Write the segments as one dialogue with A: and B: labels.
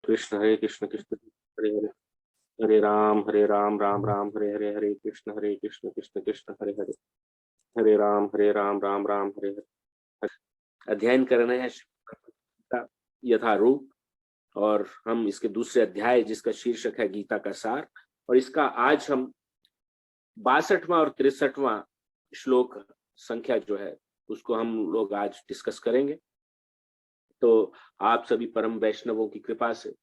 A: कृष्ण हरे कृष्ण कृष्ण हरे हरे, हरे राम राम राम हरे हरे, हरे कृष्ण कृष्ण कृष्ण हरे हरे, हरे राम राम राम हरे हरे। अध्ययन कर रहे हैं गीता यथारूप, और हम इसके दूसरे अध्याय जिसका शीर्षक है गीता का सार, और इसका आज हम 62वां और 63वां श्लोक संख्या जो है उसको हम लोग आज डिस्कस करेंगे। तो आप सभी परम वैष्णवों की कृपा से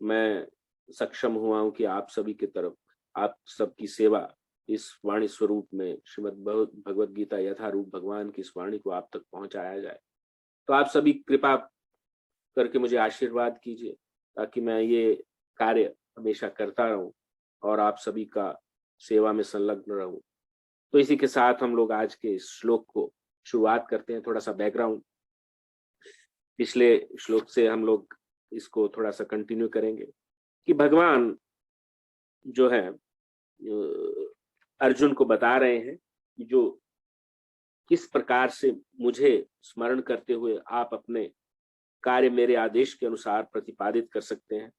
A: मैं सक्षम हुआ हूं कि आप सभी की तरफ आप सबकी सेवा इस वाणी स्वरूप में श्रीमद् भगवद गीता यथारूप भगवान की इस वाणी को आप तक पहुंचाया जाए। तो आप सभी कृपा करके मुझे आशीर्वाद कीजिए ताकि मैं ये कार्य हमेशा करता रहूं और आप सभी का सेवा में संलग्न रहूं। तो इसी के साथ हम लोग आज के इस श्लोक को शुरुआत करते हैं। थोड़ा सा बैकग्राउंड, पिछले श्लोक से हम लोग इसको थोड़ा सा कंटिन्यू करेंगे कि भगवान जो है अर्जुन को बता रहे हैं कि जो किस प्रकार से मुझे स्मरण करते हुए आप अपने कार्य मेरे आदेश के अनुसार प्रतिपादित कर सकते हैं।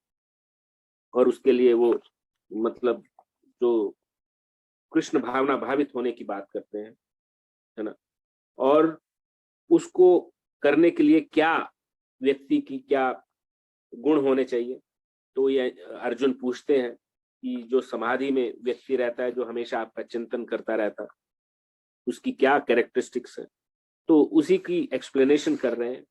A: और उसके लिए वो मतलब जो कृष्ण भावना भावित होने की बात करते हैं, है ना, और उसको करने के लिए क्या व्यक्ति की क्या गुण होने चाहिए। तो ये अर्जुन पूछते हैं कि जो समाधि में व्यक्ति रहता है, जो हमेशा आपका चिंतन करता रहता है, उसकी क्या कैरेक्टरिस्टिक्स है। तो उसी की एक्सप्लेनेशन कर रहे हैं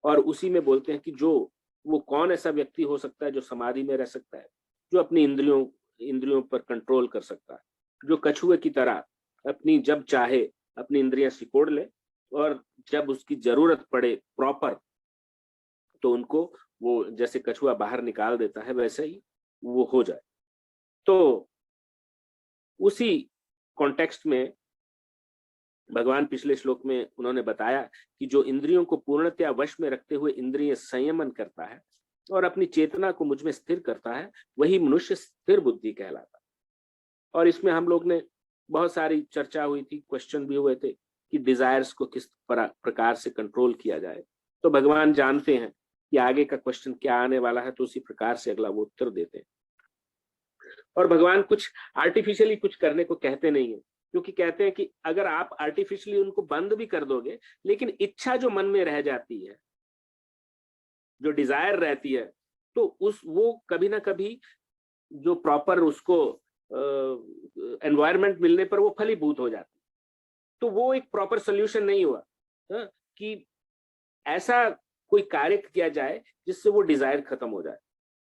A: और उसी में बोलते हैं कि जो वो कौन ऐसा व्यक्ति हो सकता है जो समाधि में रह सकता है, जो अपनी इंद्रियों पर कंट्रोल कर सकता है, जो कछुए की तरह अपनी जब चाहे अपनी इंद्रियां सिकोड़ ले और जब उसकी जरूरत पड़े प्रॉपर तो उनको वो जैसे कछुआ बाहर निकाल देता है वैसे ही वो हो जाए। तो उसी कॉन्टेक्स्ट में भगवान पिछले श्लोक में उन्होंने बताया कि जो इंद्रियों को पूर्णतया वश में रखते हुए इंद्रिय संयमन करता है और अपनी चेतना को मुझ में स्थिर करता है, वही मनुष्य स्थिर बुद्धि कहलाता है। और इसमें हम लोग ने बहुत सारी चर्चा हुई थी, क्वेश्चन भी हुए थे कि डिजायर्स को किस प्रकार से कंट्रोल किया जाए। तो भगवान जानते हैं कि आगे का क्वेश्चन क्या आने वाला है, तो उसी प्रकार से अगला वो उत्तर देते हैं। और भगवान कुछ आर्टिफिशियली कुछ करने को कहते नहीं है, क्योंकि कहते हैं कि अगर आप आर्टिफिशियली उनको बंद भी कर दोगे, लेकिन इच्छा जो मन में रह जाती है, जो डिजायर रहती है, तो वो कभी ना कभी जो प्रॉपर उसको एनवायरनमेंट मिलने पर वो फलीभूत हो जाती। तो वो एक प्रॉपर सोल्यूशन नहीं हुआ। कि ऐसा कोई कार्य किया जाए जिससे वो डिजायर खत्म हो जाए।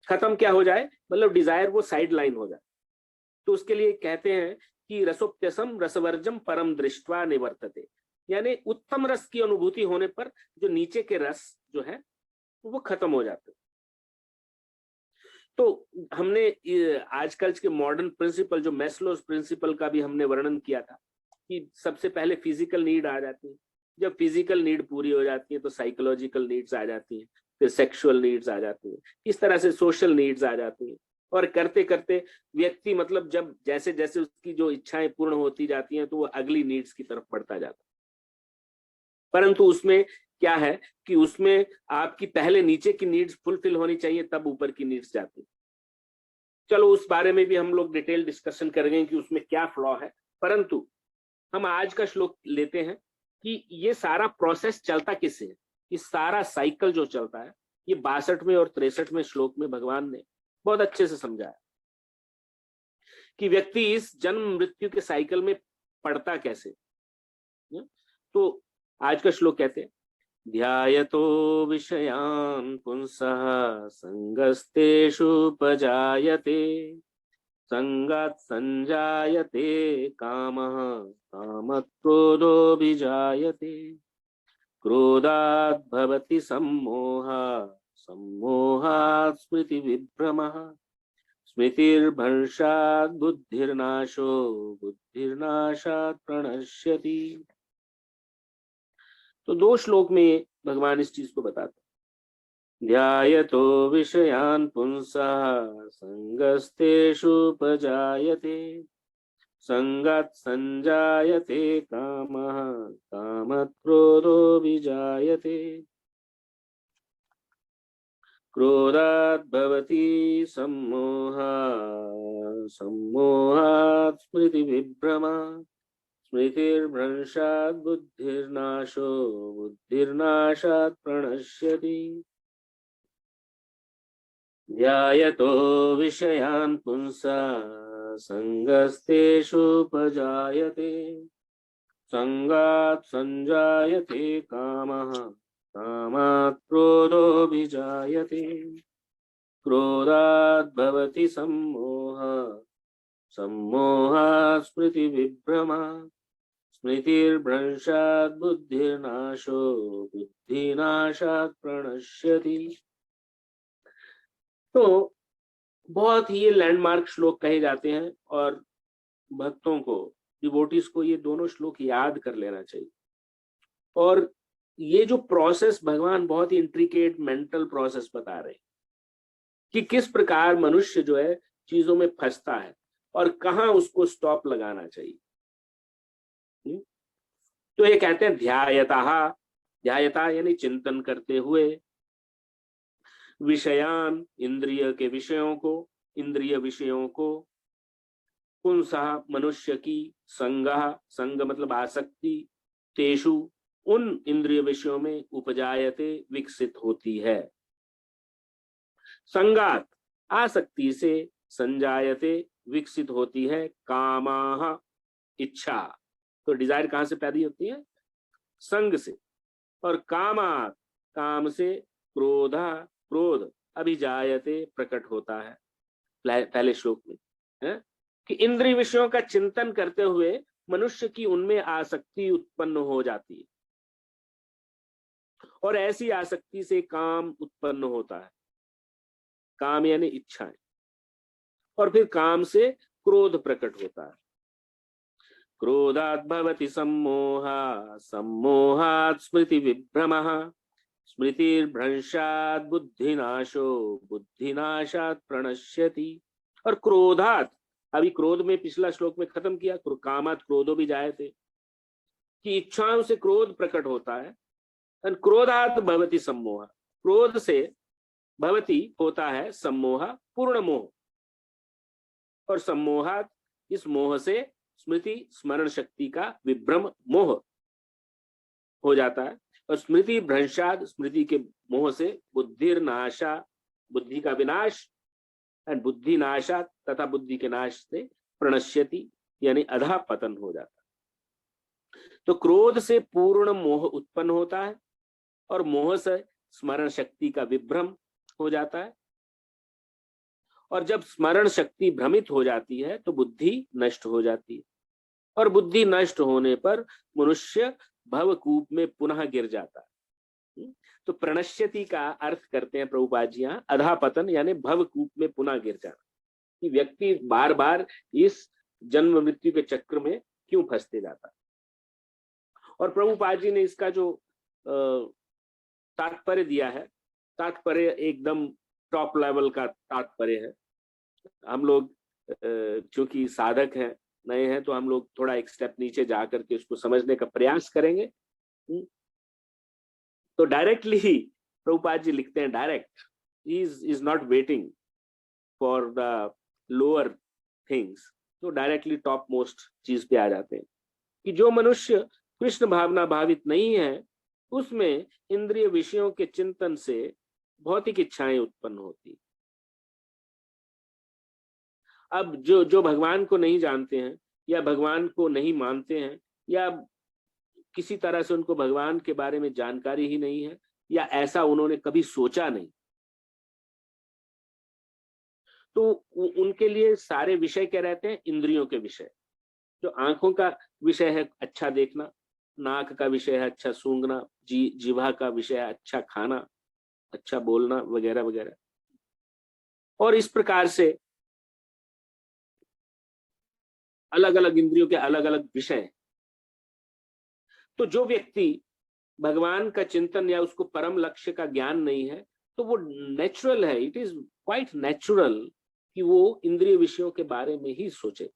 A: खत्म क्या हो जाए, मतलब डिजायर वो साइड लाइन हो जाए। तो उसके लिए कहते हैं कि रसोप्यसम रसवर्जम परम दृष्टवा निवर्तते, यानी उत्तम रस की अनुभूति होने पर जो नीचे के रस जो है वो खत्म हो जाते। तो हमने आजकल के मॉडर्न प्रिंसिपल जो मैस्लोस प्रिंसिपल का भी हमने वर्णन किया था कि सबसे पहले फिजिकल नीड आ जाती है, जब फिजिकल नीड पूरी हो जाती है तो साइकोलॉजिकल नीड्स आ जाती हैं, फिर सेक्सुअल नीड्स आ जाती हैं, इस तरह से सोशल नीड्स आ जाती हैं। और करते करते व्यक्ति मतलब जब जैसे जैसे उसकी जो इच्छाएं पूर्ण होती जाती हैं तो वो अगली नीड्स की तरफ बढ़ता जाता है। परंतु उसमें क्या है कि उसमें आपकी पहले नीचे की नीड्स फुलफिल होनी चाहिए, तब ऊपर की नीड्स जाती है। चलो उस बारे में भी हम लोग डिटेल डिस्कशन करेंगे कि उसमें क्या फ्लॉ है। परंतु हम आज का श्लोक लेते हैं कि ये सारा प्रोसेस चलता किससे है, ये सारा साइकिल जो चलता है, ये 62वें और 63वें श्लोक में भगवान ने बहुत अच्छे से समझाया कि व्यक्ति इस जन्म मृत्यु के साइकिल में पड़ता कैसे। तो आज का श्लोक कहते हैं, ध्यायतो विषयान् पुंसः संगस्तेषुपजायते, संगात् संजायते कामः, कामात् क्रोधोऽभिजायते, क्रोधात् भवति सम्मोहः, सम्मोहात् स्मृतिविभ्रमः, स्मृतिर्भ्रंशात् बुद्धिर्नाशो, बुद्धिर्नाशात् प्रणश्यति। तो 2 श्लोक में भगवान इस चीज को बताते हैं। ध्यायतो विषयान् पुंसः संगस्तेषुपजायते, संगात् संजायते कामः, कामात् क्रोधोऽभिजायते, क्रोधात् भवति भवति सम्मोहा सम्मोहात् स्मृति विभ्रमा स्मृतिर्भ्रंशात् बुद्धिर्नाशो बुद्धिर्नाशात् प्रणश्यति ध्यायतो विषयान् पुंसा संगस्तेषुपजायते संगात् संजायते कामः कामात् क्रोधोऽभिजायते क्रोधात् भवति सम्मोहः सम्मोहात् स्मृति विभ्रमा स्मृतिर्भ्रंशात् बुद्धिर्नाशो बुद्धिनाशात् प्रणश्यति। तो बहुत ही ये लैंडमार्क श्लोक कहे जाते हैं और भक्तों को, डिवोटीज को ये दोनों श्लोक याद कर लेना चाहिए। और ये जो प्रोसेस भगवान बहुत ही इंट्रिकेट मेंटल प्रोसेस बता रहे हैं कि किस प्रकार मनुष्य जो है चीजों में फंसता है और कहाँ उसको स्टॉप लगाना चाहिए। तो ये कहते हैं ध्यायता, ध्यायता यानी चिंतन करते हुए, विषयान इंद्रिय के विषयों को, इंद्रिय विषयों को, पुंसः मनुष्य की, संगः संग मतलब आसक्ति, तेषु उन इंद्रिय विषयों में, उपजायते विकसित होती है, संगात आसक्ति से, संजायते विकसित होती है, कामाः इच्छा, तो डिजायर कहां से पैदा होती है? संग से, और कामात् काम से, क्रोधा क्रोध अभिजायते प्रकट होता है। पहले श्लोक में है कि इंद्रिय विषयों का चिंतन करते हुए मनुष्य की उनमें आसक्ति उत्पन्न हो जाती है और ऐसी आसक्ति से काम उत्पन्न होता है, काम यानी इच्छाएं, और फिर काम से क्रोध प्रकट होता है। क्रोधात् भवति सम्मोहा सम्मोहात् स्मृति विभ्रमः स्मृतिर्भ्रंशात् बुद्धिनाशो बुद्धिनाशात् प्रणश्यति। और क्रोधात्, अभी क्रोध में पिछला श्लोक में खत्म किया, कामात् क्रोधो भी जायते, कि इच्छाओं से क्रोध प्रकट होता है। क्रोधात् भवति सम्मोह, क्रोध से भवति होता है सम्मोह पूर्ण मोह, और सम्मोहात् इस मोह से स्मृति स्मरण शक्ति का विभ्रम मोह हो जाता है, और स्मृति भ्रंशाद स्मृति के मोह से बुद्धिर्नाशा बुद्धि का विनाश, एंड बुद्धि नाशा तथा बुद्धि के नाश से प्रणश्यति यानी अधा पतन हो जाता है। तो क्रोध से पूर्ण मोह उत्पन्न होता है और मोह से स्मरण शक्ति का विभ्रम हो जाता है, और जब स्मरण शक्ति भ्रमित हो जाती है तो बुद्धि नष्ट हो जाती है, और बुद्धि नष्ट होने पर मनुष्य भवकूप में पुनः गिर जाता है। तो प्रणश्यति का अर्थ करते हैं प्रभुपाद जी यहाँ अधापतन यानी भवकूप में पुनः गिर जाना, कि व्यक्ति बार बार इस जन्म मृत्यु के चक्र में क्यों फंसते जाता है। और प्रभुपाद जी ने इसका जो तात्पर्य दिया है, तात्पर्य एकदम टॉप लेवल का तात्पर्य है। हम लोग क्योंकि साधक हैं, नए हैं, तो हम लोग थोड़ा एक स्टेप नीचे जाकर के उसको समझने का प्रयास करेंगे। तो डायरेक्टली प्रभुपाद जी लिखते हैं, direct is not waiting for the lower things, तो डायरेक्टली टॉप मोस्ट चीज पे आ जाते हैं कि जो मनुष्य कृष्ण भावना भावित नहीं है उसमें इंद्रिय विषयों के चिंतन से भौतिक इच्छाएं उत्पन्न होती। अब जो भगवान को नहीं जानते हैं या भगवान को नहीं मानते हैं या किसी तरह से उनको भगवान के बारे में जानकारी ही नहीं है या ऐसा उन्होंने कभी सोचा नहीं, तो उनके लिए सारे विषय क्या रहते हैं? इंद्रियों के विषय। जो आंखों का विषय है अच्छा देखना, नाक का विषय है अच्छा सूंघना, जीवा का विषय है अच्छा खाना, अच्छा बोलना वगैरह वगैरह। और इस प्रकार से अलग अलग इंद्रियों के अलग अलग विषय। तो जो व्यक्ति भगवान का चिंतन या उसको परम लक्ष्य का ज्ञान नहीं है, तो वो नेचुरल है, इट इज क्वाइट नेचुरल कि वो इंद्रिय विषयों के बारे में ही सोचे,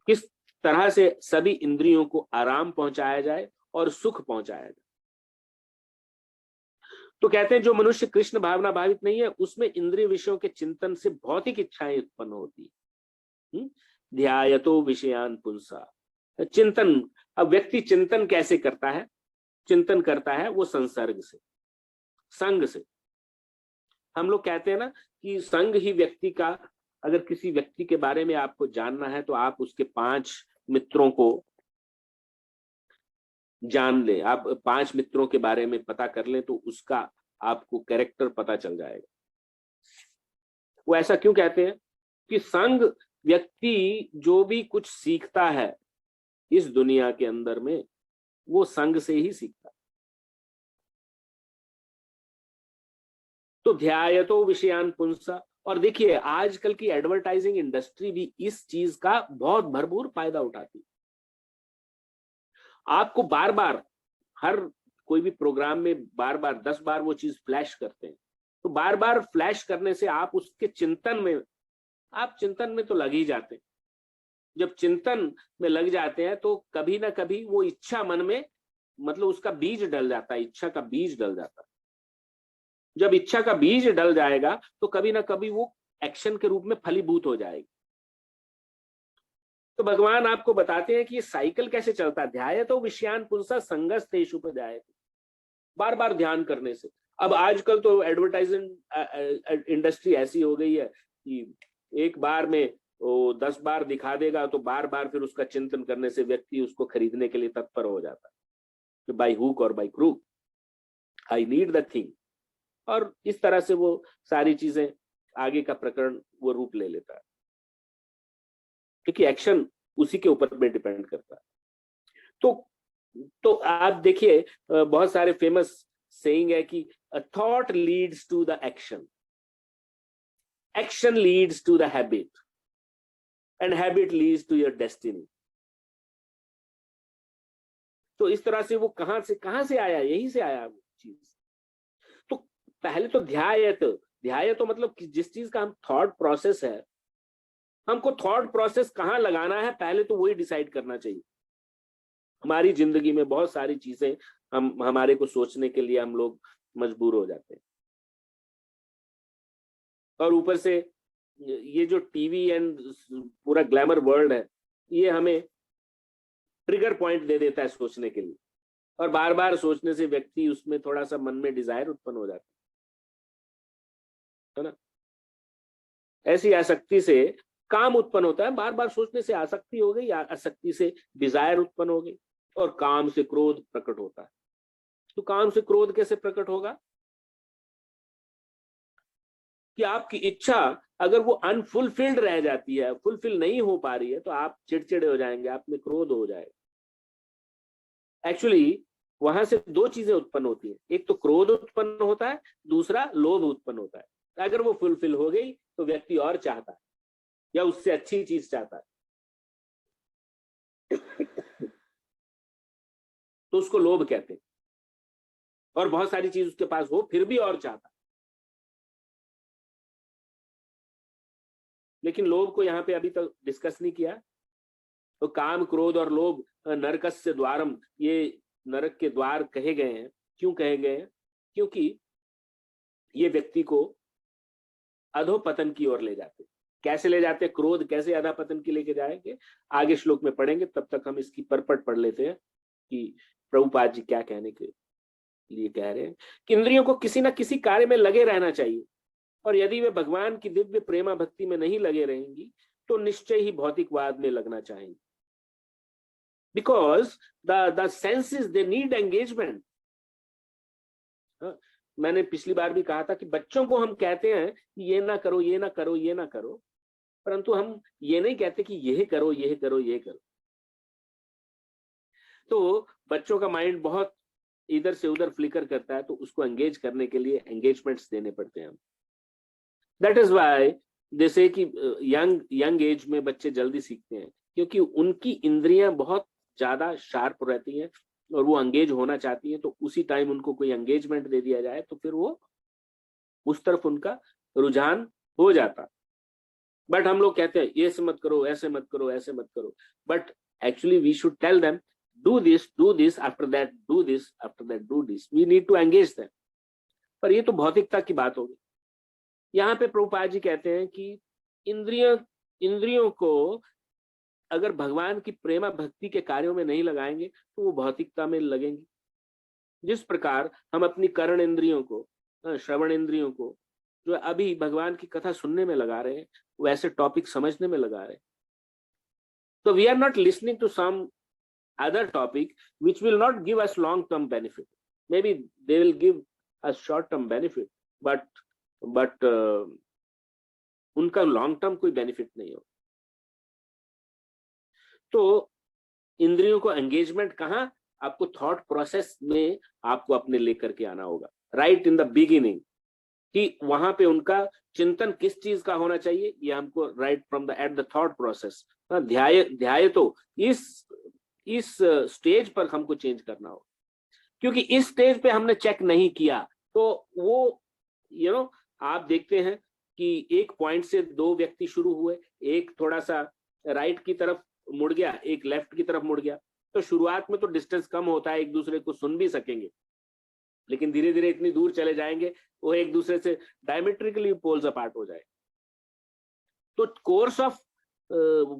A: किस तरह से सभी इंद्रियों को आराम पहुंचाया जाए और सुख पहुंचाया जाए। तो कहते हैं जो मनुष्य कृष्ण भावना भावित नहीं है उसमें इंद्रिय विषयों के चिंतन से भौतिक इच्छाएं उत्पन्न होती है। ध्यायतो विषयान पुंसा, चिंतन। अब व्यक्ति चिंतन कैसे करता है? चिंतन करता है वो संसर्ग से, संग से। हम लोग कहते हैं ना कि संग ही व्यक्ति का, अगर किसी व्यक्ति के बारे में आपको जानना है तो आप उसके 5 मित्रों को जान ले, आप 5 मित्रों के बारे में पता कर लें तो उसका आपको कैरेक्टर पता चल जाएगा। वो ऐसा क्यों कहते हैं? कि संग, व्यक्ति जो भी कुछ सीखता है इस दुनिया के अंदर में वो संग से ही सीखता है। तो ध्यायतो विषयान पुंसा। और देखिए आजकल की एडवर्टाइजिंग इंडस्ट्री भी इस चीज का बहुत भरपूर फायदा उठाती है। आपको बार बार हर कोई भी प्रोग्राम में बार बार 10 बार वो चीज फ्लैश करते हैं, तो बार बार फ्लैश करने से आप उसके चिंतन में, आप चिंतन में तो लग ही जाते हैं। जब चिंतन में लग जाते हैं तो कभी ना कभी वो इच्छा मन में, मतलब उसका बीज डल जाता है, इच्छा का बीज डल जाता है। जब इच्छा का बीज डल जाएगा तो कभी ना कभी वो एक्शन के रूप में फलीभूत हो जाएगी। तो भगवान आपको बताते हैं कि ये साइकिल कैसे चलता है। ध्यायतो विषयान पुंसा संगस्तेषु उपजायते, बार बार ध्यान करने से। अब आजकल तो एडवर्टाइजिंग इंडस्ट्री ऐसी हो गई है कि एक बार में वो 10 बार दिखा देगा तो बार बार फिर उसका चिंतन करने से व्यक्ति उसको खरीदने के लिए तत्पर हो जाता है कि बाय हुक और by crook I need the thing. और इस तरह से वो सारी चीजें, आगे का प्रकरण वो रूप ले लेता है, क्योंकि एक्शन उसी के ऊपर में डिपेंड करता है। तो आप देखिए बहुत सारे फेमस सेइंग है कि a thought leads to the action, action leads to the habit and habit leads to your destiny. तो इस तरह से वो कहां से आया, यहीं से आया वो चीज। तो पहले तो ध्याय तो मतलब कि जिस चीज का हम थॉट प्रोसेस है, हमको थॉट प्रोसेस कहां लगाना है पहले तो वही डिसाइड करना चाहिए। हमारी जिंदगी में बहुत सारी चीजें हमारे को सोचने के लिए हम लोग मजबूर हो जाते हैं। और ऊपर से ये जो टीवी एंड पूरा ग्लैमर वर्ल्ड है, ये हमें ट्रिगर पॉइंट दे देता है सोचने के लिए, और बार बार सोचने से व्यक्ति उसमें थोड़ा सा मन में डिजायर उत्पन्न हो जाता है ना। ऐसी आसक्ति से काम उत्पन्न होता है, बार बार सोचने से आसक्ति हो गई, आसक्ति से डिजायर उत्पन्न हो गई, और काम से क्रोध प्रकट होता है। तो काम से क्रोध कैसे प्रकट होगा? कि आपकी इच्छा अगर वो अनफुलफिल्ड रह जाती है, फुलफिल नहीं हो पा रही है, तो आप चिड़चिड़े हो जाएंगे, आप में क्रोध हो जाएगा। एक्चुअली वहां से 2 चीजें उत्पन्न होती है, एक तो क्रोध उत्पन्न होता है, दूसरा लोभ उत्पन्न होता है। अगर वो फुलफिल हो गई तो व्यक्ति और चाहता है या उससे अच्छी चीज चाहता है, तो उसको लोभ कहते हैं। और बहुत सारी चीज उसके पास हो फिर भी और चाहता है। लेकिन लोभ को यहाँ पे अभी तक डिस्कस नहीं किया। तो काम, क्रोध और लोभ नरकस्य द्वारम, ये नरक के द्वार कहे गए हैं। क्यों कहे गए हैं? क्योंकि ये व्यक्ति को अधोपतन की ओर ले जाते। कैसे ले जाते? क्रोध कैसे अधोपतन की लेके जाएंगे, आगे श्लोक में पढ़ेंगे। तब तक हम इसकी परपट पढ़ लेते हैं कि प्रभुपाद जी क्या कहने के लिए कह रहे हैं। कि इंद्रियों को किसी ना किसी कार्य में लगे रहना चाहिए, और यदि वे भगवान की दिव्य प्रेमा भक्ति में नहीं लगे रहेंगी तो निश्चय ही भौतिकवाद में लगना चाहेंगे। Because the senses they need engagement. मैंने पिछली बार भी कहा था कि बच्चों को हम कहते हैं कि ये ना करो, ये ना करो, ये ना करो, परंतु हम ये नहीं कहते कि यह करो, यह करो, यह करो। तो बच्चों का माइंड बहुत इधर से उधर फ्लिकर करता है, तो उसको एंगेज करने के लिए एंगेजमेंट्स देने पड़ते हैं। दैट इज वाई जैसे कि यंग एज में बच्चे जल्दी सीखते हैं, क्योंकि उनकी इंद्रियां बहुत ज्यादा शार्प रहती हैं और वो एंगेज होना चाहती हैं। तो उसी टाइम उनको कोई एंगेजमेंट दे दिया जाए तो फिर वो उस तरफ उनका रुझान हो जाता। बट हम लोग कहते हैं ये ऐसे मत करो, ऐसे मत करो, ऐसे मत करो। But actually we should tell them do this, after that do this, after that do this. We need to engage them. पर ये तो भौतिकता की बात होगी। यहाँ पे प्रभुपाद जी कहते हैं कि इंद्रियों को अगर भगवान की प्रेमा भक्ति के कार्यों में नहीं लगाएंगे तो वो भौतिकता में लगेंगी। जिस प्रकार हम अपनी कर्ण इंद्रियों को, श्रवण इंद्रियों को जो अभी भगवान की कथा सुनने में लगा रहे हैं, वैसे टॉपिक समझने में लगा रहे हैं। तो we are not listening to some other topic which will not give us long term benefit. Maybe they will give us short term benefit, but उनका लॉन्ग टर्म कोई बेनिफिट नहीं हो। तो इंद्रियों को एंगेजमेंट कहाँ, आपको थॉट प्रोसेस में आपको अपने लेकर के आना होगा, राइट इन द बिगिनिंग, कि वहां पे उनका चिंतन किस चीज का होना चाहिए, ये हमको right from the at the thought process. ध्याय तो इस स्टेज पर हमको चेंज करना हो, क्योंकि इस स्टेज पे हमने चेक नहीं किया तो वो आप देखते हैं कि एक पॉइंट से दो व्यक्ति शुरू हुए, एक थोड़ा सा राइट की तरफ मुड़ गया, एक लेफ्ट की तरफ मुड़ गया, तो शुरुआत में तो डिस्टेंस कम होता है, एक दूसरे को सुन भी सकेंगे, लेकिन धीरे धीरे इतनी दूर चले जाएंगे वो एक दूसरे से डायमेट्रिकली पोल्स अपार्ट हो जाए, तो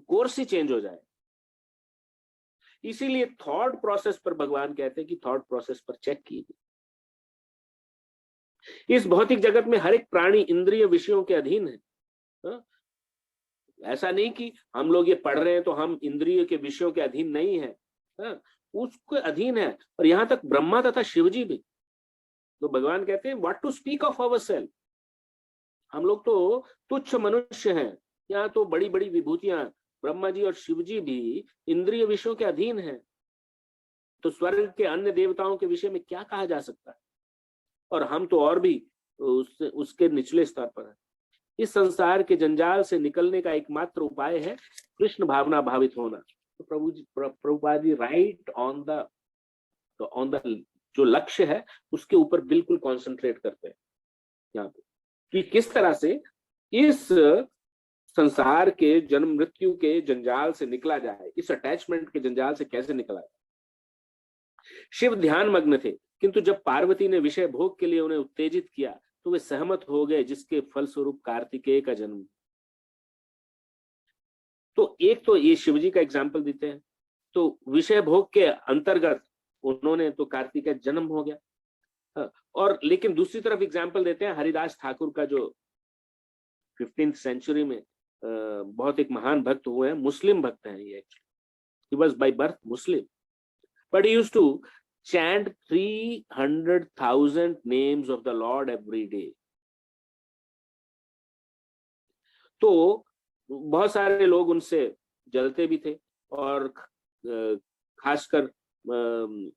A: कोर्स ही चेंज हो जाए। इसीलिए थॉट प्रोसेस पर भगवान कहते हैं कि थॉट प्रोसेस पर चेक कीजिए। इस भौतिक जगत में हर एक प्राणी इंद्रिय विषयों के अधीन है। ऐसा नहीं कि हम लोग ये पढ़ रहे हैं तो हम इंद्रिय के विषयों के अधीन नहीं है, उसके अधीन है। और यहां तक ब्रह्मा तथा शिवजी भी। तो भगवान कहते हैं what to speak of our self, हम लोग तो तुच्छ मनुष्य हैं, यहाँ तो बड़ी बड़ी विभूतियां, ब्रह्मा जी और शिव जी भी इंद्रिय विषयों के अधीन हैं, तो स्वर्ग के अन्य देवताओं के विषय में क्या कहा जा सकता है, और हम तो और भी उसके निचले स्तर पर है। इस संसार के जंजाल से निकलने का एकमात्र उपाय है कृष्ण भावना भावित होना। तो Prabhupada ji right on the जो लक्ष्य है उसके ऊपर बिल्कुल कॉन्सेंट्रेट करते हैं यहाँ पे, कि किस तरह से इस संसार के जन्म मृत्यु के जंजाल से निकला जाए, इस अटैचमेंट के जंजाल से कैसे निकला जाए। शिव ध्यान मग्न थे, किंतु जब पार्वती ने विषय भोग के लिए उन्हें उत्तेजित किया तो वे सहमत हो गए, जिसके फलस्वरूप कार्तिकेय का जन्म। तो एक तो ये शिवजी का एग्जाम्पल देते हैं, तो विषय भोग के अंतर्गत उन्होंने तो कार्तिक का जन्म हो गया। और लेकिन दूसरी तरफ एग्जाम्पल देते हैं हरिदास ठाकुर का, जो 15th सेंचुरी में बहुत एक महान भक्त हुए हैं, मुस्लिम भक्त हैं ये, he was by birth Muslim, but he used to chant 300,000 names of the Lord every day. तो बहुत सारे लोग उनसे जलते भी थे, और खासकर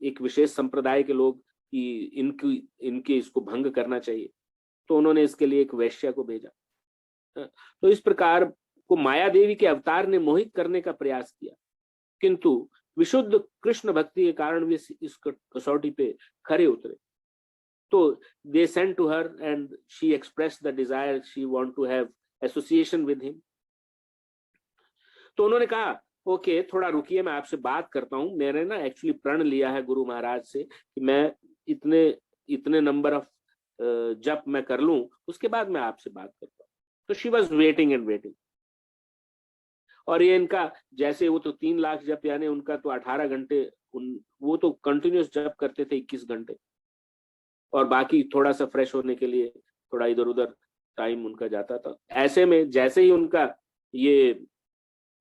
A: एक विशेष संप्रदाय के लोग कि इनके इसको भंग करना चाहिए, तो उन्होंने इसके लिए एक वैश्या को भेजा। तो इस प्रकार को माया देवी के अवतार ने मोहित करने का प्रयास किया, किंतु विशुद्ध कृष्ण भक्ति के कारण वे इस कसौटी पे खरे उतरे। तो they sent to her and she expressed the desire she want to have association with him. तो उन्होंने कहा ओके थोड़ा रुकिए, मैं आपसे बात करता हूँ, मैंने ना एक्चुअली प्रण लिया है गुरु महाराज से कि मैं इतने नंबर ऑफ जप मैं कर लूं, उसके बाद मैं आपसे बात करता हूँ। तो she was waiting and waiting, और ये इनका जैसे वो तो 3 लाख जप, यानी उनका तो 18 घंटे वो तो कंटिन्यूस जप करते थे 21 घंटे, और बाकी थोड़ा सा फ्रेश होने के लिए थोड़ा इधर उधर टाइम उनका जाता था। ऐसे में जैसे ही उनका ये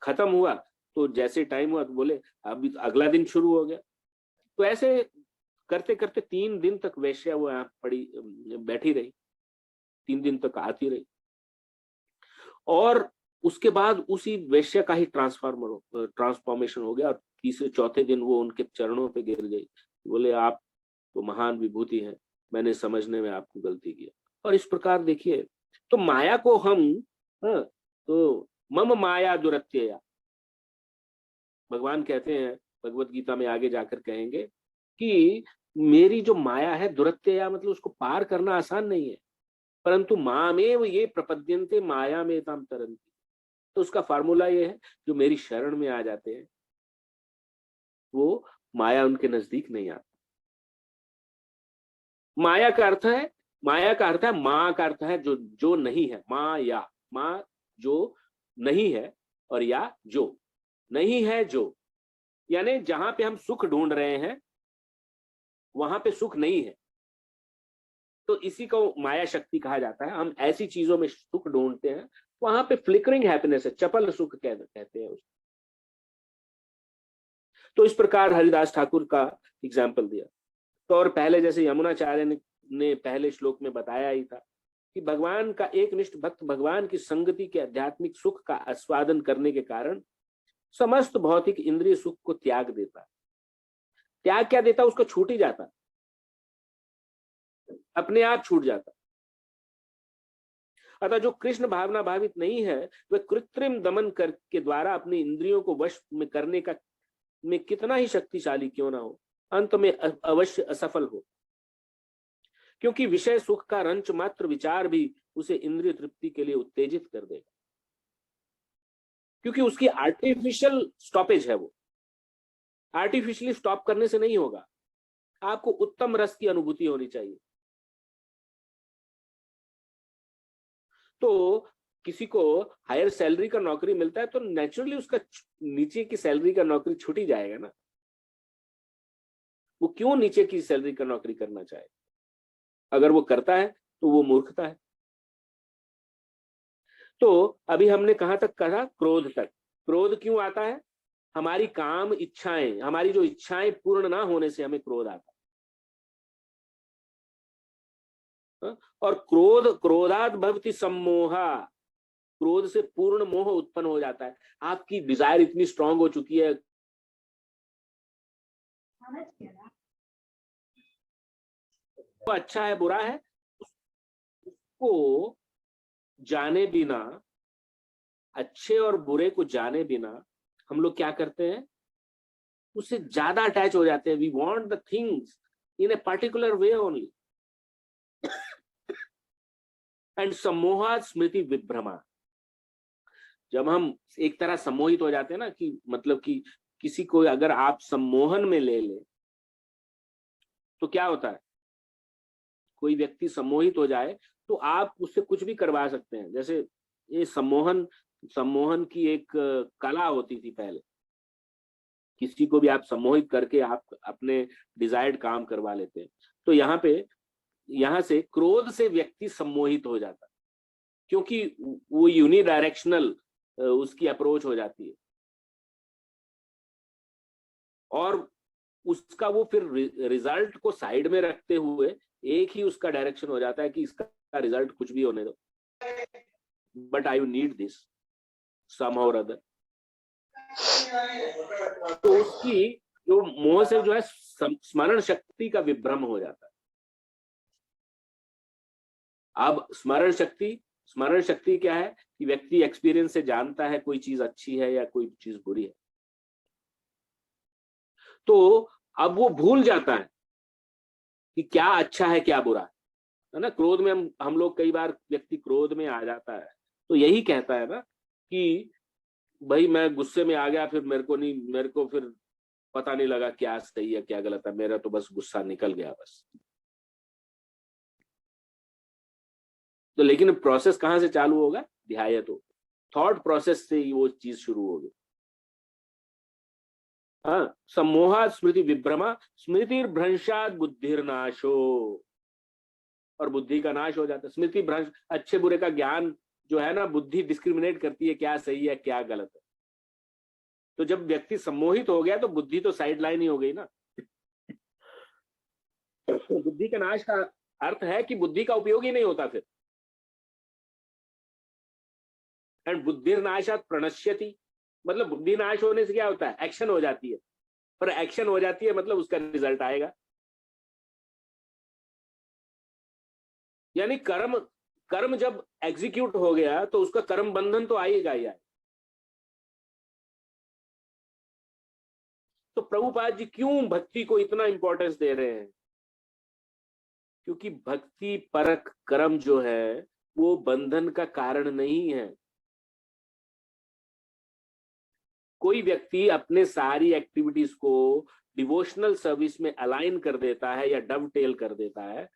A: खत्म हुआ, तो जैसे टाइम हुआ तो बोले अभी अगला दिन शुरू हो गया। तो ऐसे करते करते 3 दिन तक वैश्या वो यहाँ बैठी रही, 3 दिन तक आती रही, और उसके बाद उसी वैश्य का ही ट्रांसफॉर्मेशन हो गया, और तीसरे चौथे दिन वो उनके चरणों पे गिर गई, बोले आप तो महान विभूति हैं, मैंने समझने में आपको गलती किया। और इस प्रकार देखिए, तो माया को हम तो मम माया दुरत्यया, भगवान कहते हैं भगवत गीता में आगे जाकर कहेंगे कि मेरी जो माया है दुरत्यया, मतलब उसको पार करना आसान नहीं है, परंतु मामेव ये प्रपद्यन्ते माया में ताम तरन्ति। तो उसका फार्मूला ये है, जो मेरी शरण में आ जाते हैं वो माया उनके नजदीक नहीं आती। माया का अर्थ है माया का अर्थ है, माँ का अर्थ है जो जो नहीं है, माया, माँ जो नहीं है, और या जो नहीं है, जो यानी जहां पे हम सुख ढूंढ रहे हैं वहां पे सुख नहीं है, तो इसी को माया शक्ति कहा जाता है। हम ऐसी चीजों में सुख ढूंढते हैं, वहां पे फ्लिकरिंग हैप्पीनेस है, चपल सुख कहते हैं उसको। तो इस प्रकार हरिदास ठाकुर का एग्जाम्पल दिया। तो और पहले जैसे यमुनाचार्य ने पहले श्लोक में बताया ही था कि भगवान का एक निष्ठ भक्त भगवान की संगति के आध्यात्मिक सुख का आस्वादन करने के कारण समस्त भौतिक इंद्रिय सुख को त्याग देता है। त्याग क्या देता, उसको छूट ही जाता, अपने आप छूट जाता। अतः जो कृष्ण भावना भावित नहीं है वह कृत्रिम दमन कर के द्वारा अपनी इंद्रियों को वश में करने का में कितना ही शक्तिशाली क्यों ना हो, अंत में अवश्य असफल हो, क्योंकि विषय सुख का रंच मात्र विचार भी उसे इंद्रिय तृप्ति के लिए उत्तेजित कर देगा, क्योंकि उसकी आर्टिफिशियल स्टॉपेज है। वो आर्टिफिशियली स्टॉप करने से नहीं होगा, आपको उत्तम रस की अनुभूति होनी चाहिए। तो किसी को हायर सैलरी का नौकरी मिलता है तो नेचुरली उसका नीचे की सैलरी का नौकरी छूट ही जाएगा ना, वो क्यों नीचे की सैलरी का नौकरी करना चाहे? अगर वो करता है तो वो मूर्खता है। तो अभी हमने कहां तक कहा? क्रोध तक। क्रोध क्यों आता है? हमारी काम इच्छाएं, हमारी जो इच्छाएं पूर्ण ना होने से हमें क्रोध आता है। और क्रोधात भवति सम्मोहा, क्रोध से पूर्ण मोह उत्पन्न हो जाता है। आपकी डिजायर इतनी स्ट्रांग हो चुकी है, वो अच्छा है बुरा है उसको जाने बिना, अच्छे और बुरे को जाने बिना हम लोग क्या करते हैं? उससे ज्यादा अटैच हो जाते हैं। We want the things in a particular way only. And सम्मोहा स्मृति विभ्रमा, जब हम एक तरह सम्मोहित हो जाते हैं ना, कि मतलब कि किसी को अगर आप सम्मोहन में ले ले तो क्या होता है? कोई व्यक्ति सम्मोहित हो जाए तो आप उससे कुछ भी करवा सकते हैं। जैसे ये सम्मोहन सम्मोहन की एक कला होती थी पहले, किसी को भी आप सम्मोहित करके आप अपने डिजायर्ड काम करवा लेते हैं। तो यहाँ से क्रोध से व्यक्ति सम्मोहित हो जाता है, क्योंकि वो यूनिडायरेक्शनल उसकी अप्रोच हो जाती है, और उसका वो फिर रिजल्ट को साइड में रखते हुए एक ही उसका डायरेक्शन हो जाता है कि इसका रिजल्ट कुछ भी होने दो, but I need this somehow और अदर। तो उसकी जो मोह से जो है स्मरण शक्ति का विभ्रम हो जाता है। अब स्मरण शक्ति क्या है कि व्यक्ति एक्सपीरियंस से जानता है कोई चीज अच्छी है या कोई चीज बुरी है, तो अब वो भूल जाता है कि क्या अच्छा है क्या बुरा है ना। क्रोध में हम लोग कई बार व्यक्ति क्रोध में आ जाता है तो यही कहता है ना कि भाई मैं गुस्से में आ गया, फिर मेरे को फिर पता नहीं लगा क्या सही है क्या गलत है, मेरा तो बस गुस्सा निकल गया बस। तो लेकिन प्रोसेस कहां से चालू होगा? ध्यायतो, थॉट प्रोसेस से ही वो चीज शुरू होगी। हाँ, सम्मोहा स्मृति विभ्रमा स्मृति भ्रंशात बुद्धिर्नाशो, और बुद्धि का नाश हो जाता है। स्मृति भ्रंश, अच्छे बुरे का ज्ञान जो है ना, बुद्धि डिस्क्रिमिनेट करती है क्या सही है क्या गलत है। तो जब व्यक्ति सम्मोहित हो गया तो बुद्धि तो साइड लाइन ही हो गई ना। बुद्धि का नाश का अर्थ है कि बुद्धि का उपयोग ही नहीं होता फिर। एंड बुद्धिर्नाशात प्रणश्यति, मतलब बुद्धि नाश होने से क्या होता है? एक्शन हो जाती है, पर एक्शन हो जाती है मतलब उसका रिजल्ट आएगा। यानी कर्म कर्म जब एग्जीक्यूट हो गया तो उसका कर्म बंधन तो आएगा ही आएगा। तो प्रभुपाद जी क्यों भक्ति को इतना इंपॉर्टेंस दे रहे हैं? क्योंकि भक्ति परक कर्म जो है वो बंधन का कारण नहीं है। कोई व्यक्ति अपने सारी एक्टिविटीज को डिवोशनल सर्विस में अलाइन कर देता है या डवटेल कर देता है,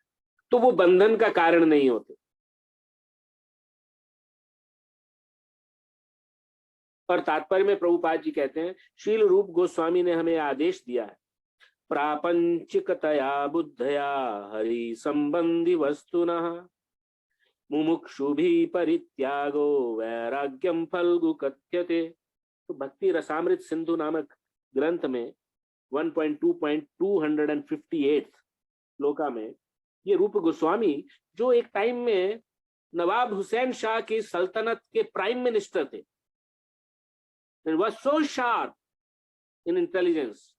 A: तो वो बंधन का कारण नहीं होते। और तात्पर्य में प्रभुपाद जी कहते हैं, शील रूप गोस्वामी ने हमें आदेश दिया है, प्रापंचिकतया बुद्धया हरि संबंधी वस्तुनः मुमुक्षुभि परित्यागो वैराग्यम फल्गु कथ्यते। तो भक्ति रसामृत सिंधु नामक ग्रंथ में 1.2.258 श्लोका में ये रूप गोस्वामी, जो एक टाइम में नवाब हुसैन शाह की सल्तनत के प्राइम मिनिस्टर थे, was so sharp in intelligence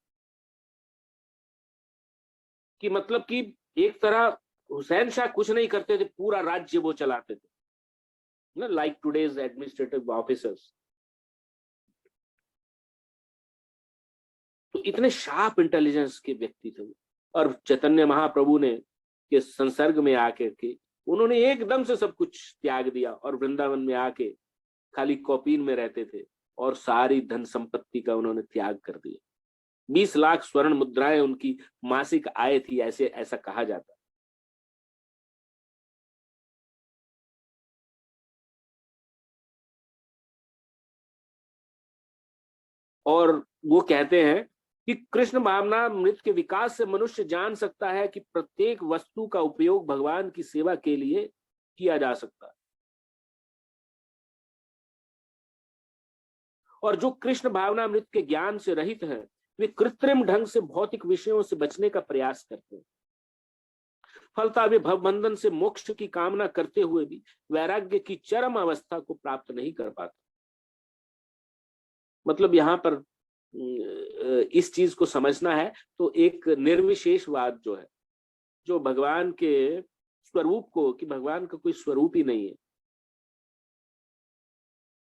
A: कि मतलब कि एक तरह हुसैन शाह कुछ नहीं करते थे, पूरा राज्य वो चलाते थे ना, लाइक टुडेज एडमिनिस्ट्रेटिव ऑफिसर्स। तो इतने शार्प इंटेलिजेंस के व्यक्ति थे वो। और चैतन्य महाप्रभु ने के संसर्ग में आकर के उन्होंने एकदम से सब कुछ त्याग दिया और वृंदावन में आके खाली कौपीन में रहते थे और सारी धन संपत्ति का उन्होंने त्याग कर दिया। 20 लाख स्वर्ण मुद्राएं उनकी मासिक आय थी, ऐसे ऐसा कहा जाता। और वो कहते हैं कि कृष्ण भावनामृत के विकास से मनुष्य जान सकता है कि प्रत्येक वस्तु का उपयोग भगवान की सेवा के लिए किया जा सकता है। और जो कृष्ण भावनामृत के ज्ञान से रहित हैं, वे कृत्रिम ढंग से भौतिक विषयों से बचने का प्रयास करते हैं। फलता वे भवबंधन से मोक्ष की कामना करते हुए भी वैराग्य की चरम अवस्था को प्राप्त नहीं कर पाते। मतलब यहाँ पर इस चीज को समझना है तो एक निर्विशेषवाद जो है, जो भगवान के स्वरूप को, कि भगवान का कोई स्वरूप ही नहीं है,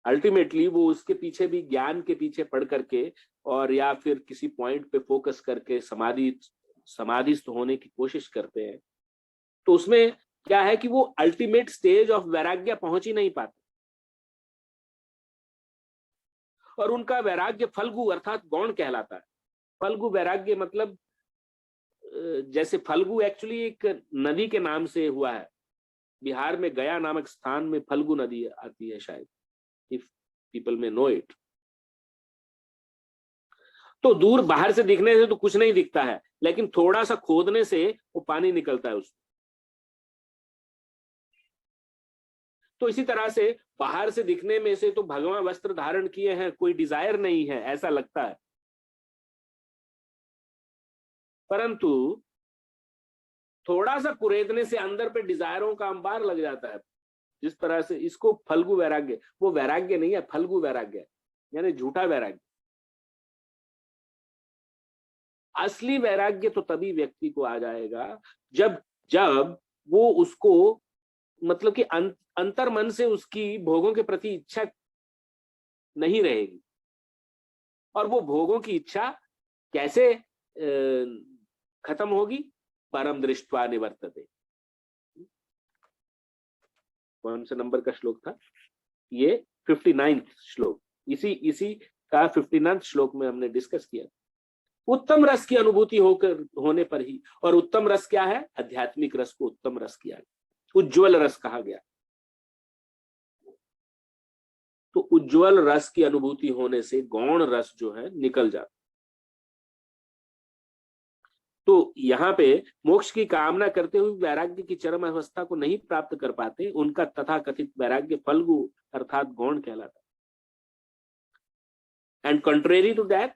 A: अल्टीमेटली वो उसके पीछे भी ज्ञान के पीछे पड़ करके और या फिर किसी पॉइंट पे फोकस करके समाधिस्थ होने की कोशिश करते हैं, तो उसमें क्या है कि वो अल्टीमेट स्टेज ऑफ वैराग्य पहुंच ही नहीं पाते। और उनका वैराग्य फल्गु अर्थात गौण कहलाता है। फल्गु वैराग्य मतलब जैसे फल्गु एक्चुअली एक नदी के नाम से हुआ है। बिहार में गया नामक स्थान में फल्गु नदी आती है शायद, इफ पीपल में नो इट। तो दूर बाहर से दिखने से तो कुछ नहीं दिखता है, लेकिन थोड़ा सा खोदने से वो पानी निकलता है उसमें। तो इसी तरह से बाहर से दिखने में से तो भगवान वस्त्र धारण किए हैं, कोई डिजायर नहीं है ऐसा लगता है, परंतु थोड़ा सा कुरेदने से अंदर पे डिजायरों का अंबार लग जाता है। जिस तरह से इसको फल्गु वैराग्य, वो वैराग्य नहीं है, फल्गु वैराग्य यानी झूठा वैराग्य। असली वैराग्य तो तभी व्यक्ति को आ जाएगा जब जब वो उसको मतलब कि अंतर मन से उसकी भोगों के प्रति इच्छा नहीं रहेगी। और वो भोगों की इच्छा कैसे खत्म होगी? परम दृष्ट्वा निवर्तते। कौन से नंबर का श्लोक था ये? 59 श्लोक। इसी का 59 श्लोक में हमने डिस्कस किया। उत्तम रस की अनुभूति होने पर ही, और उत्तम रस क्या है? आध्यात्मिक रस को उत्तम रस किया गया, उज्ज्वल रस कहा गया। तो उज्ज्वल रस की अनुभूति होने से गौण रस जो है निकल जाता। तो यहाँ पे मोक्ष की कामना करते हुए वैराग्य की चरम अवस्था को नहीं प्राप्त कर पाते, उनका तथाकथित वैराग्य फल्गु अर्थात गौण कहलाता। एंड कंट्रेरी टू दैट,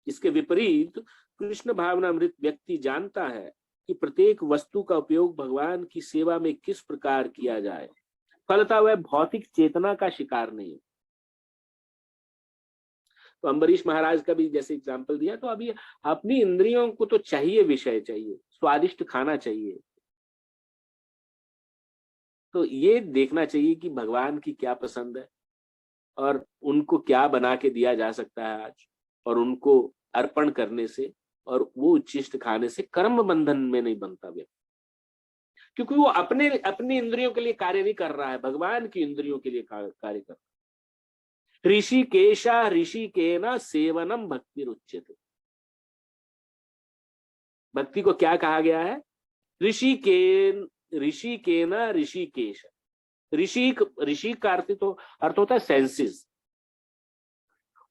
A: इसके विपरीत कृष्ण भावनामृत व्यक्ति जानता है कि प्रत्येक वस्तु का उपयोग भगवान की सेवा में किस प्रकार किया जाए, फलतः वह भौतिक चेतना का शिकार नहीं। तो अम्बरीश महाराज का भी जैसे एग्जाम्पल दिया, तो अभी अपनी इंद्रियों को तो चाहिए, विषय चाहिए, स्वादिष्ट खाना चाहिए। तो ये देखना चाहिए कि भगवान की क्या पसंद है और उनको क्या बना के दिया जा सकता है आज, और उनको अर्पण करने से और वो उच्छिष्ट खाने से कर्म बंधन में नहीं बनता व्यक्ति, क्योंकि वो अपनी इंद्रियों के लिए कार्य नहीं कर रहा है, भगवान की इंद्रियों के लिए कार्य कर रहा है। ऋषिकेशा ऋषिकेन सेवनम भक्ति रुच्यते। भक्ति को क्या कहा गया है? ऋषि के न ऋषिकेश। ऋषि का अर्थ होता है सेंसेस,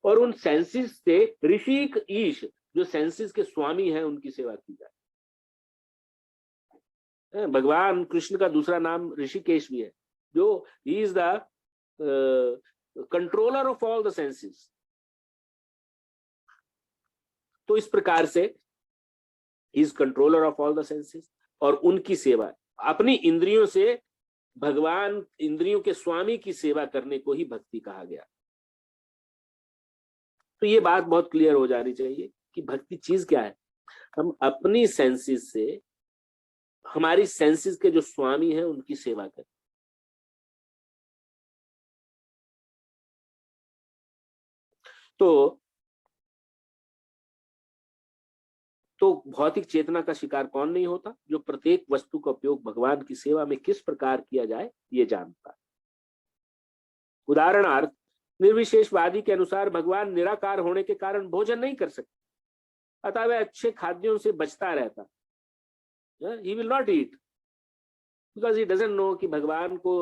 A: और उन सेंसेस से ऋषिक ईश, जो सेंसेस के स्वामी हैं, उनकी सेवा की जाए। भगवान कृष्ण का दूसरा नाम ऋषिकेश भी है, जो he is the controller of all the senses. तो इस प्रकार से he is controller of all the senses, और उनकी सेवा, अपनी इंद्रियों से भगवान, इंद्रियों के स्वामी की सेवा करने को ही भक्ति कहा गया। तो ये बात बहुत क्लियर हो जानी चाहिए कि भक्ति चीज क्या है। हम अपनी सेंसेस से, हमारी सेंसेस के जो स्वामी हैं, उनकी सेवा करें। तो भौतिक चेतना का शिकार कौन नहीं होता? जो प्रत्येक वस्तु का उपयोग भगवान की सेवा में किस प्रकार किया जाए ये जानता है। उदाहरणार्थ, निर्विशेषवादी के अनुसार भगवान निराकार होने के कारण भोजन नहीं कर सकते, अतः वह अच्छे खाद्यों से बचता रहता। He will not eat because he doesn't know कि भगवान को,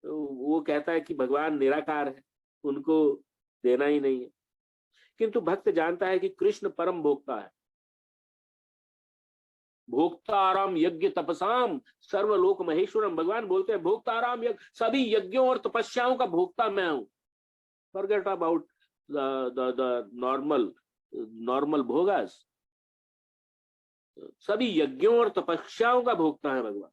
A: वो कहता है कि भगवान निराकार है, उनको देना ही नहीं है। किंतु भक्त जानता है कि कृष्ण परम भोक्ता है। भोक्ताराम यज्ञ तपसाम सर्वलोक महेश्वरम। भगवान बोलते हैं भोक्ताराम यज्ञ, सभी यज्ञों और तपस्याओं का भोक्ता मैं हूं। फॉरगेट अबाउट द नॉर्मल भोगास। सभी यज्ञों और तपस्याओं का भोक्ता है भगवान।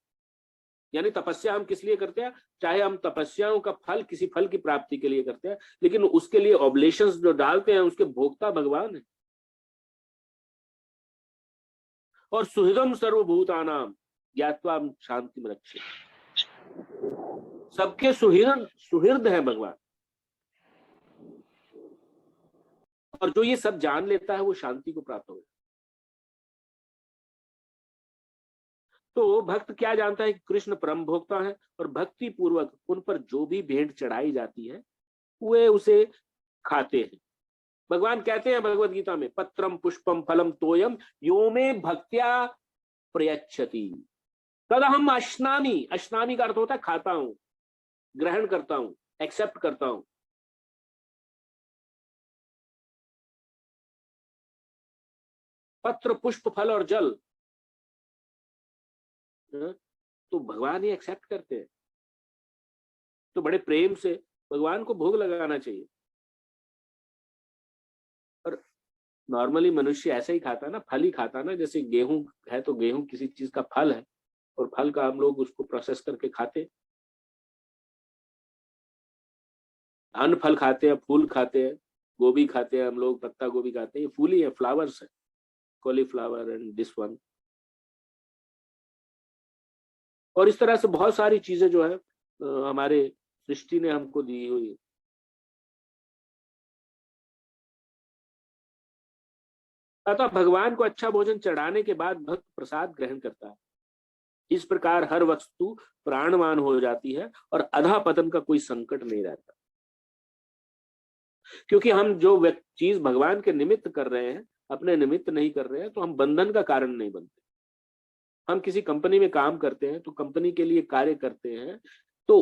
A: यानी तपस्या हम किस लिए करते हैं? चाहे हम तपस्याओं का फल, किसी फल की प्राप्ति के लिए करते हैं, लेकिन उसके लिए ऑब्लेशंस जो डालते हैं, उसके भोक्ता भगवान है। और सुहृदम सर्वभूतानाम ज्ञात्वा शांति में रक्षे। सबके सुहृद है भगवान, और जो ये सब जान लेता है वो शांति को प्राप्त होगा। तो भक्त क्या जानता है कि कृष्ण परम भोक्ता है, और भक्ति पूर्वक उन पर जो भी भेंट चढ़ाई जाती है वे उसे खाते हैं। भगवान कहते हैं भगवत गीता में, पत्रम पुष्पम फलम तोयम यो में भक्त्या प्रयच्छति तदहम अश्नामि। अश्नामि का अर्थ होता है खाता हूं, ग्रहण करता हूं, एक्सेप्ट करता हूं। पत्र, पुष्प, फल और जल, तो भगवान ही एक्सेप्ट करते हैं। तो बड़े प्रेम से भगवान को भोग लगाना चाहिए। और नॉर्मली मनुष्य ऐसे ही खाता ना, फल ही खाता ना। जैसे गेहूं है तो गेहूं किसी चीज का फल है, और फल का हम लोग उसको प्रोसेस करके खाते। अन्न फल खाते हैं, फूल खाते हैं, गोभी खाते हैं हम लोग, पत्ता गोभी खाते हैं, ये फूल ही है, फ्लावर्स है, कॉलीफ्लावर एंड दिस वन। और इस तरह से बहुत सारी चीजें जो है हमारे सृष्टि ने हमको दी हुई। अतः भगवान को अच्छा भोजन चढ़ाने के बाद भक्त प्रसाद ग्रहण करता है। इस प्रकार हर वस्तु प्राणवान हो जाती है और अधःपतन का कोई संकट नहीं रहता। क्योंकि हम जो चीज भगवान के निमित्त कर रहे हैं, अपने निमित्त नहीं कर रहे हैं, तो हम बंधन का कारण नहीं बनते। हम किसी कंपनी में काम करते हैं तो कंपनी के लिए कार्य करते हैं, तो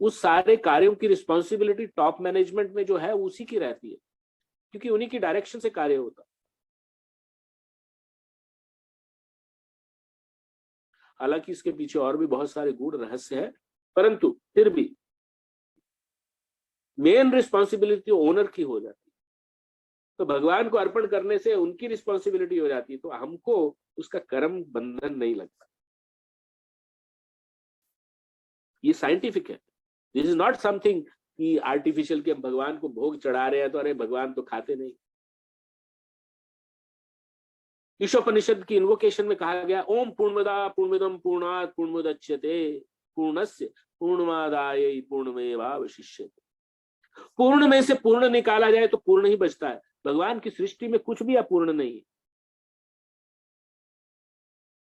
A: उस सारे कार्यों की रिस्पॉन्सिबिलिटी टॉप मैनेजमेंट में जो है उसी की रहती है, क्योंकि उन्हीं की डायरेक्शन से कार्य होता है। हालांकि इसके पीछे और भी बहुत सारे गूढ़ रहस्य है, परंतु फिर भी मेन रिस्पॉन्सिबिलिटी ओनर की हो जाती है। तो भगवान को अर्पण करने से उनकी रिस्पॉन्सिबिलिटी हो जाती है, तो हमको उसका कर्म बंधन नहीं लगता। ये साइंटिफिक है। दिस इज नॉट समथिंग कि आर्टिफिशियल कि हम भगवान को भोग चढ़ा रहे हैं तो अरे भगवान तो खाते नहीं। ईशोपनिषद की इन्वोकेशन में कहा गया, ओम पूर्णमदा पूर्णमिदम पूर्णात् पूर्णमुदच्यते पूर्णस्य पूर्णमादाय पूर्णमेवावशिष्यते। पूर्ण में से पूर्ण निकाला जाए तो पूर्ण ही बचता है। भगवान की सृष्टि में कुछ भी अपूर्ण नहीं है।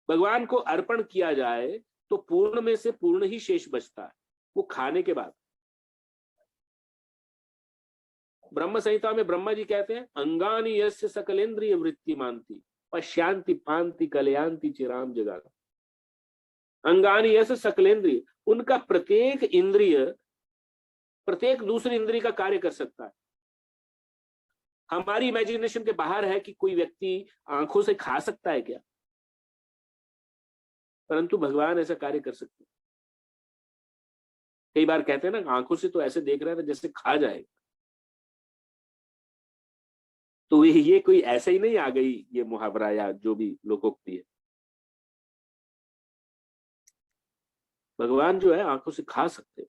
A: भगवान को अर्पण किया जाए तो पूर्ण में से पूर्ण ही शेष बचता है, वो खाने के बाद। ब्रह्म संहिता में ब्रह्मा जी कहते हैं, अंगानि यस्य सकलेंद्रिय वृत्ति मानती पश्यांति पांति कलयांति चिराम जगा। अंगानी ऐसे सकलेंद्रिय, उनका प्रत्येक इंद्रिय प्रत्येक दूसरी इंद्रिय का कार्य कर सकता है। हमारी इमेजिनेशन के बाहर है कि कोई व्यक्ति आंखों से खा सकता है क्या, परंतु भगवान ऐसा कार्य कर सकते हैं। कई बार कहते हैं ना, आंखों से तो ऐसे देख रहा है जैसे खा जाएगा, तो ये कोई ऐसे ही नहीं आ गई ये मुहावरा या जो भी लोकोक्ति है। भगवान जो है आंखों से खा सकते हैं,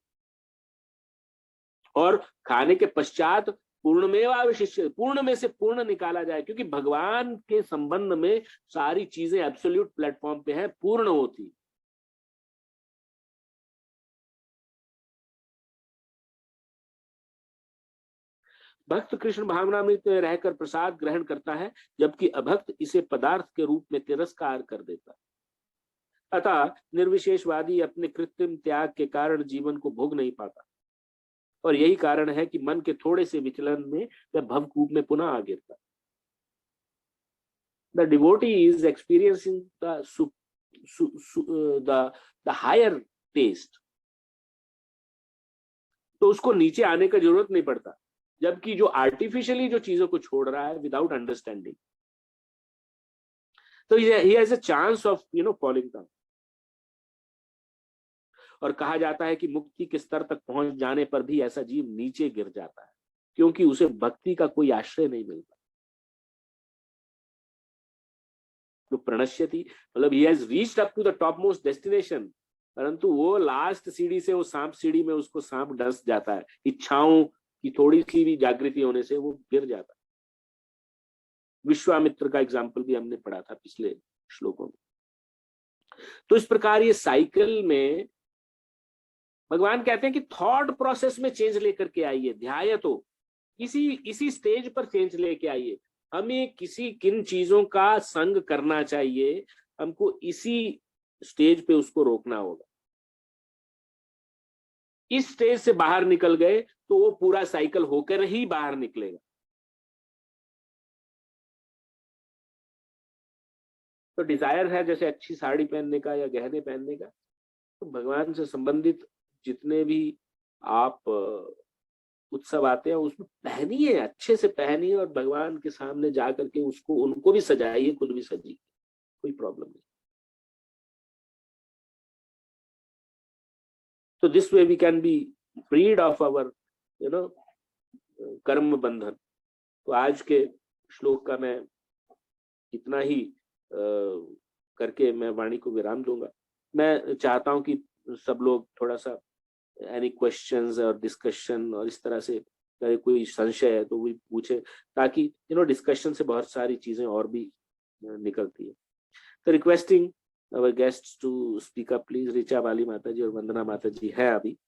A: और खाने के पश्चात पूर्णमेवावशिष्य, पूर्ण में से पूर्ण निकाला जाए, क्योंकि भगवान के संबंध में सारी चीजें एब्सोल्यूट प्लेटफॉर्म पे है, पूर्ण होती। भक्त कृष्ण भावनामृत में रहकर प्रसाद ग्रहण करता है, जबकि अभक्त इसे पदार्थ के रूप में तिरस्कार कर देता है। अतः निर्विशेषवादी अपने कृत्रिम त्याग के कारण जीवन को भोग नहीं पाता, और यही कारण है कि मन के थोड़े से विचलन में वह भवकूप में पुनः आ गिरता। The devotee is experiencing the higher taste, तो उसको नीचे आने का जरूरत नहीं पड़ता, जबकि जो आर्टिफिशियली जो चीजों को छोड़ रहा है विदाउट अंडरस्टैंडिंग, तो he has a chance of falling down। और कहा जाता है कि मुक्ति के स्तर तक पहुंच जाने पर भी ऐसा जीव नीचे गिर जाता है, क्योंकि उसे भक्ति का कोई आश्रय नहीं मिलता। तो प्रणश्यति मतलब he has reached up to the topmost destination, परंतु वो लास्ट सीढ़ी से, वो सांप सीढ़ी में उसको सांप डस जाता है, इच्छाओं की थोड़ी सी भी जागृति होने से वो गिर जाता है। विश्वामित्र का एग्जाम्पल भी हमने पढ़ा था पिछले श्लोकों में। तो इस प्रकार ये साइकिल में भगवान कहते हैं कि थॉट प्रोसेस में चेंज लेकर के आइए, ध्याय तो इसी स्टेज पर चेंज लेके आइए। हमें किन चीजों का संग करना चाहिए, हमको इसी स्टेज पे उसको रोकना होगा। इस स्टेज से बाहर निकल गए तो वो पूरा साइकिल होकर ही बाहर निकलेगा। तो डिजायर है जैसे अच्छी साड़ी पहनने का या गहने पहनने का, तो भगवान से संबंधित जितने भी आप उत्सव आते हैं उसमें पहनिए, अच्छे से पहनिए, और भगवान के सामने जा करके उसको उनको भी सजाइए, खुद भी सजिए, कोई प्रॉब्लम नहीं। तो this way we can be freed of our karma bandhan. तो आज के श्लोक का मैं इतना ही करके मैं वाणी को विराम दूंगा। मैं चाहता हूं कि सब लोग थोड़ा सा एनी क्वेश्चंस और डिस्कशन और इस तरह से कोई संशय है तो वो पूछे, ताकि डिस्कशन से बहुत सारी चीजें और भी निकलती है। तो requesting our guests to speak up, please। Richa Bali माता जी और वंदना माता जी है अभी।